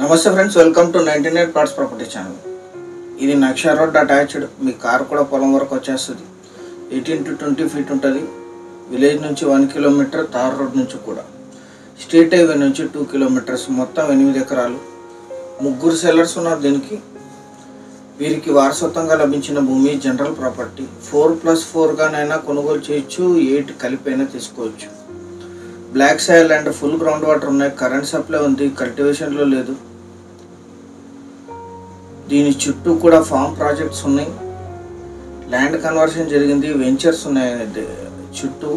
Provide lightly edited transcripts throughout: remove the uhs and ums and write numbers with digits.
నమస్తే friends, welcome to 99 plots property channel. ఇది నక్షా road attached. మీ car కూడా పొలం వరకు వచ్చేస్తుంది. 18 to 20 ఫీట్ ఉంటుంది. విలేజ్ నుంచి 1 కిలోమీటర్, తార్ రోడ్ నుంచి కూడా స్ట్రీట్ హైవే నుంచి 2 కిలోమీటర్స్, మొత్తం 8 ఎకరాలు. ముగ్గురు సెల్లర్స్ ఉన్నారు దీనికి. వీరికి వారసత్వంగా లభించిన భూమి జనరల్ ప్రాపర్టీ. 4+4గానైనా కొనుగోలు చేయొచ్చు, 8 కలిపైనా తీసుకోవచ్చు. Black soil and full ground water ఉన్నాయి. కరెంట్ సప్లై ఉంది, కల్టివేషన్లో లేదు. దీని చుట్టూ కూడా ఫామ్ ప్రాజెక్ట్స్ ఉన్నాయి. ల్యాండ్ కన్వర్షన్ జరిగింది. వెంచర్స్ ఉన్నాయి చుట్టూ.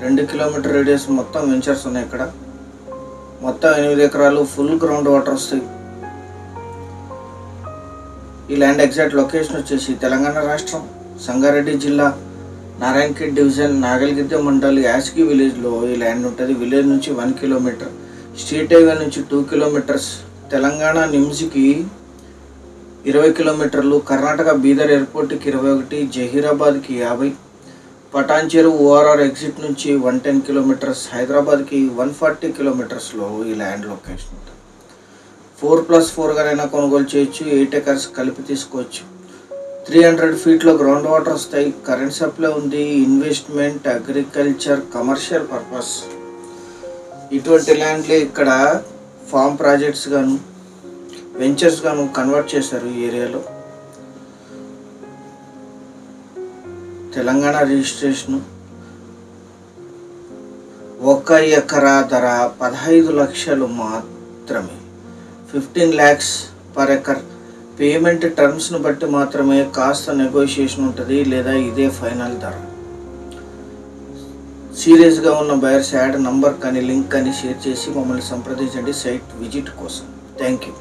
2 కిలోమీటర్ రేడియస్ మొత్తం వెంచర్స్ ఉన్నాయి. ఇక్కడ మొత్తం 8 ఎకరాలు. ఫుల్ గ్రౌండ్ వాటర్ వస్తాయి. ఈ ల్యాండ్ ఎగ్జాక్ట్ లొకేషన్ వచ్చేసి తెలంగాణ రాష్ట్రం, సంగారెడ్డి జిల్లా, నారాయణఖేడ్ డివిజన్, నాగల్గిద్దె మండల్, యాస్కి విలేజ్లో ఈ ల్యాండ్ ఉంటుంది. విలేజ్ నుంచి 1 కిలోమీటర్, స్ట్రీట్ హైవే నుంచి 2 కిలోమీటర్స్, తెలంగాణ నిమ్స్కి 20 కిలోమీటర్లు, కర్ణాటక బీదర్ ఎయిర్పోర్ట్కి 21, జహీరాబాద్కి 50, పటాన్చెరు ఓఆర్ఆర్ ఎగ్జిట్ నుంచి 110 కిలోమీటర్స్, హైదరాబాద్కి 140 కిలోమీటర్స్లో ఈ ల్యాండ్ లొకేషన్ ఉంటుంది. 4+4గానైనా కొనుగోలు చేయొచ్చు, 8 ఎకర్స్ కలిపి తీసుకోవచ్చు. 300 ఫీట్లో గ్రౌండ్ వాటర్ వస్తాయి. కరెంట్ సప్లై ఉంది. Investment, agriculture, commercial purpose. ఇటువంటి ల్యాండ్లే ఇక్కడ ఫామ్ ప్రాజెక్ట్స్ గాను, వెంచర్స్ గాను కన్వర్ట్ చేశారు ఈ ఏరియాలో. తెలంగాణ రిజిస్ట్రేషను. 1 ఎకరా ధర 15 లక్షలు మాత్రమే. 15 lakhs per acre. పేమెంట్ టర్మ్స్ను బట్టి మాత్రమే కాస్త నెగోషియేషన్ ఉంటుంది, లేదా ఇదే ఫైనల్ ధర. సీరియస్గా ఉన్న బయర్స్ యాడ్ నంబర్ కానీ లింక్ కానీ షేర్ చేసి మమ్మల్ని సంప్రదించండి సైట్ విజిట్ కోసం. Thank you.